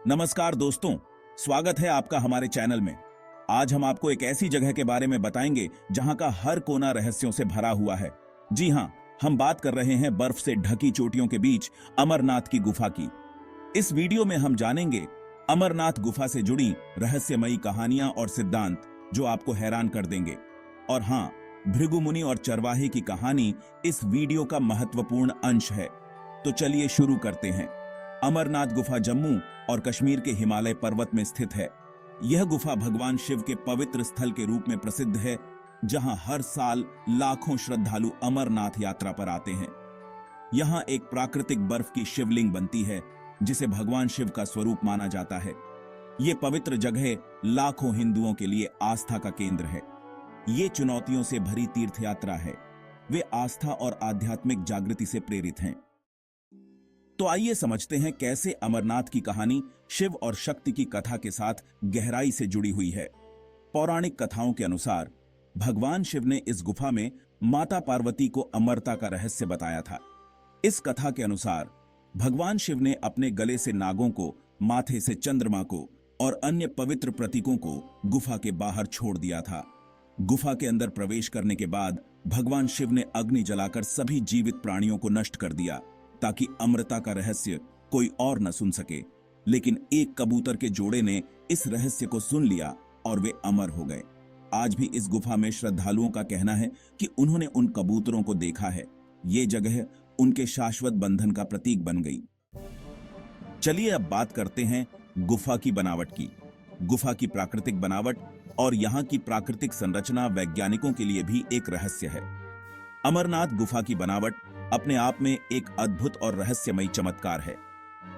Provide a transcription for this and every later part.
नमस्कार दोस्तों, स्वागत है आपका हमारे चैनल में। आज हम आपको एक ऐसी जगह के बारे में बताएंगे जहां का हर कोना रहस्यों से भरा हुआ है। जी हां, हम बात कर रहे हैं बर्फ से ढकी चोटियों के बीच अमरनाथ की गुफा की। इस वीडियो में हम जानेंगे अमरनाथ गुफा से जुड़ी रहस्यमयी कहानियां और सिद्धांत जो आपको हैरान कर देंगे। और हां, भृगु मुनि और चरवाहे की कहानी इस वीडियो का महत्वपूर्ण अंश है। तो चलिए शुरू करते हैं। अमरनाथ गुफा जम्मू और कश्मीर के हिमालय पर्वत में स्थित है। यह गुफा भगवान शिव के पवित्र स्थल के रूप में प्रसिद्ध है, जहां हर साल लाखों श्रद्धालु अमरनाथ यात्रा पर आते हैं। यहां एक प्राकृतिक बर्फ की शिवलिंग बनती है, जिसे भगवान शिव का स्वरूप माना जाता है। ये पवित्र जगह लाखों हिंदुओं के लिए आस्था का केंद्र है। ये चुनौतियों से भरी तीर्थ यात्रा है। वे आस्था और आध्यात्मिक जागृति से प्रेरित हैं। तो आइए समझते हैं कैसे अमरनाथ की कहानी शिव और शक्ति की कथा के साथ गहराई से जुड़ी हुई है। पौराणिक कथाओं के अनुसार भगवान शिव ने इस गुफा में माता पार्वती को अमरता का रहस्य बताया था। इस कथा के अनुसार भगवान शिव ने अपने गले से नागों को, माथे से चंद्रमा को और अन्य पवित्र प्रतीकों को गुफा के बाहर छोड़ दिया था। गुफा के अंदर प्रवेश करने के बाद भगवान शिव ने अग्नि जलाकर सभी जीवित प्राणियों को नष्ट कर दिया, ताकि अमरता का रहस्य कोई और न सुन सके। लेकिन एक कबूतर के जोड़े ने इस रहस्य को सुन लिया और वे अमर हो गए। आज भी इस गुफा में श्रद्धालुओं का कहना है कि उन्होंने उन कबूतरों को देखा है। ये जगह उनके शाश्वत बंधन का प्रतीक बन गई। चलिए अब बात करते हैं गुफा की बनावट की। गुफा की प्राकृतिक बनावट और यहाँ की प्राकृतिक संरचना वैज्ञानिकों के लिए भी एक रहस्य है। अमरनाथ गुफा की बनावट अपने आप में एक अद्भुत और रहस्यमयी चमत्कार है।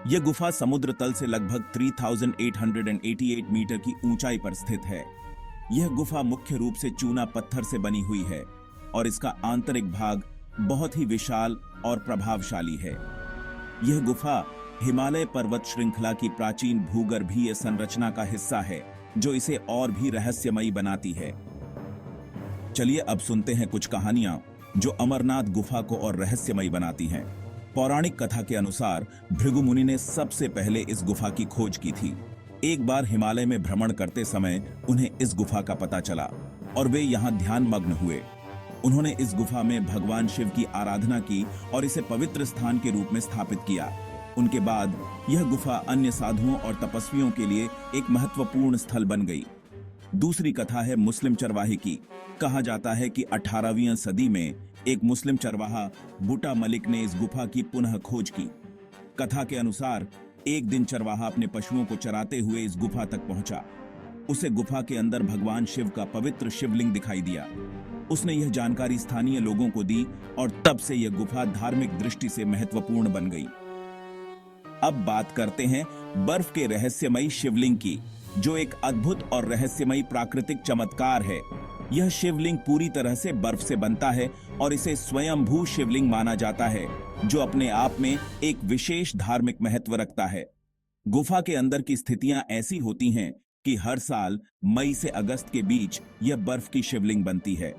यह गुफा समुद्र तल से लगभग 3888 मीटर की ऊंचाई पर स्थित है। यह गुफा मुख्य रूप से चूना पत्थर से बनी हुई है और इसका आंतरिक भाग बहुत ही विशाल और प्रभावशाली है। यह गुफा हिमालय पर्वत श्रृंखला की प्राचीन भूगर्भीय संरचना का हिस्सा है, जो इसे और भी रहस्यमयी बनाती है। चलिए अब सुनते हैं कुछ कहानियां जो अमरनाथ गुफा को और रहस्यमयी बनाती हैं। पौराणिक कथा के अनुसार भृगु मुनि ने सबसे पहले इस गुफा की खोज की थी। एक बार हिमालय में भ्रमण करते समय उन्हें इस गुफा का पता चला और वे यहाँ ध्यान मग्न हुए। उन्होंने इस गुफा में भगवान शिव की आराधना की और इसे पवित्र स्थान के रूप में स्थापित किया। उनके बाद यह गुफा अन्य साधुओं और तपस्वियों के लिए एक महत्वपूर्ण स्थल बन गई। दूसरी कथा है मुस्लिम चरवाहे की। कहा जाता है कि 18वीं सदी में एक मुस्लिम चरवाहा बूटा मलिक ने इस गुफा की पुनः खोज की। कथा के अनुसार एक दिन चरवाहा अपने पशुओं को चराते हुए इस गुफा तक पहुंचा। उसे गुफा के अंदर भगवान शिव का पवित्र शिवलिंग दिखाई दिया। उसने यह जानकारी स्थानीय लोगों को दी और तब से यह गुफा धार्मिक दृष्टि से महत्वपूर्ण बन गई। अब बात करते हैं बर्फ के रहस्यमयी शिवलिंग की, जो एक अद्भुत और रहस्यमयी प्राकृतिक चमत्कार है। यह शिवलिंग पूरी तरह से बर्फ से बनता है और इसे स्वयंभू शिवलिंग माना जाता है, जो अपने आप में एक विशेष धार्मिक महत्व रखता है। गुफा के अंदर की स्थितियां ऐसी होती हैं कि हर साल मई से अगस्त के बीच यह बर्फ की शिवलिंग बनती है।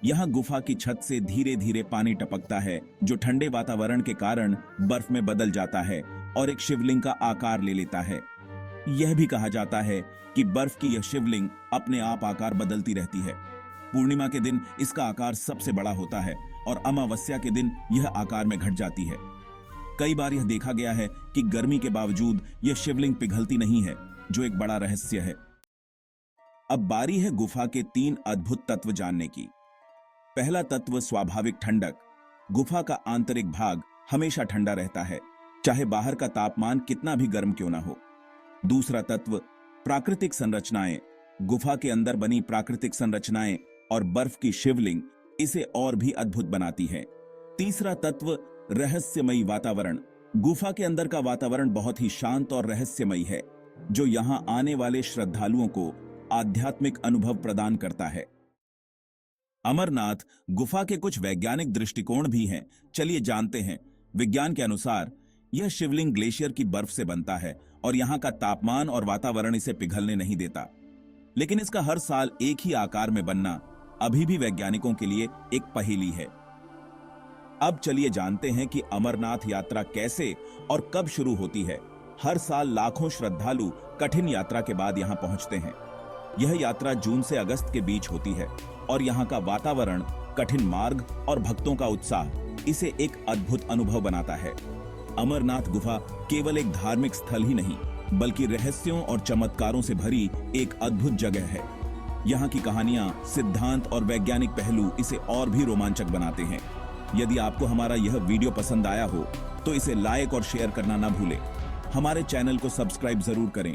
यहाँ गुफा की छत से धीरे धीरे पानी टपकता है, जो ठंडे वातावरण के कारण बर्फ में बदल जाता है और एक शिवलिंग का आकार ले लेता है। यह भी कहा जाता है कि बर्फ की यह शिवलिंग अपने आप आकार बदलती रहती है। पूर्णिमा के दिन इसका आकार सबसे बड़ा होता है और अमावस्या के दिन यह आकार में घट जाती है। कई बार यह देखा गया है कि गर्मी के बावजूद यह शिवलिंग पिघलती नहीं है, जो एक बड़ा रहस्य है। अब बारी है गुफा के 3 अद्भुत तत्व जानने की। पहला तत्व स्वाभाविक ठंडक। गुफा का आंतरिक भाग हमेशा ठंडा रहता है, चाहे बाहर का तापमान कितना भी गर्म क्यों ना हो। दूसरा तत्व प्राकृतिक संरचनाएं। गुफा के अंदर बनी प्राकृतिक संरचनाएं और बर्फ की शिवलिंग इसे और भी अद्भुत बनाती है। तीसरा तत्व रहस्यमयी वातावरण। गुफा के अंदर का वातावरण बहुत ही शांत और रहस्यमयी है, जो यहां आने वाले श्रद्धालुओं को आध्यात्मिक अनुभव प्रदान करता है। अमरनाथ गुफा के कुछ वैज्ञानिक दृष्टिकोण भी हैं। चलिए जानते हैं। विज्ञान के अनुसार यह शिवलिंग ग्लेशियर की बर्फ से बनता है और यहाँ का तापमान और वातावरण इसे पिघलने नहीं देता। लेकिन इसका हर साल एक ही आकार में बनना अभी भी वैज्ञानिकों के लिए एक पहेली है। अब चलिए जानते हैं कि अमरनाथ यात्रा कैसे और कब शुरू होती है। हर साल लाखों श्रद्धालु कठिन यात्रा के बाद यहाँ पहुंचते हैं। यह यात्रा जून से अगस्त के बीच होती है और यहाँ का वातावरण, कठिन मार्ग और भक्तों का उत्साह इसे एक अद्भुत अनुभव बनाता है। अमरनाथ गुफा केवल एक धार्मिक स्थल ही नहीं, बल्कि रहस्यों और चमत्कारों से भरी एक अद्भुत जगह है। यहाँ की कहानियां, सिद्धांत और वैज्ञानिक पहलू इसे और भी रोमांचक बनाते हैं। यदि आपको हमारा यह वीडियो पसंद आया हो तो इसे लाइक और शेयर करना ना भूलें। हमारे चैनल को सब्सक्राइब जरूर करें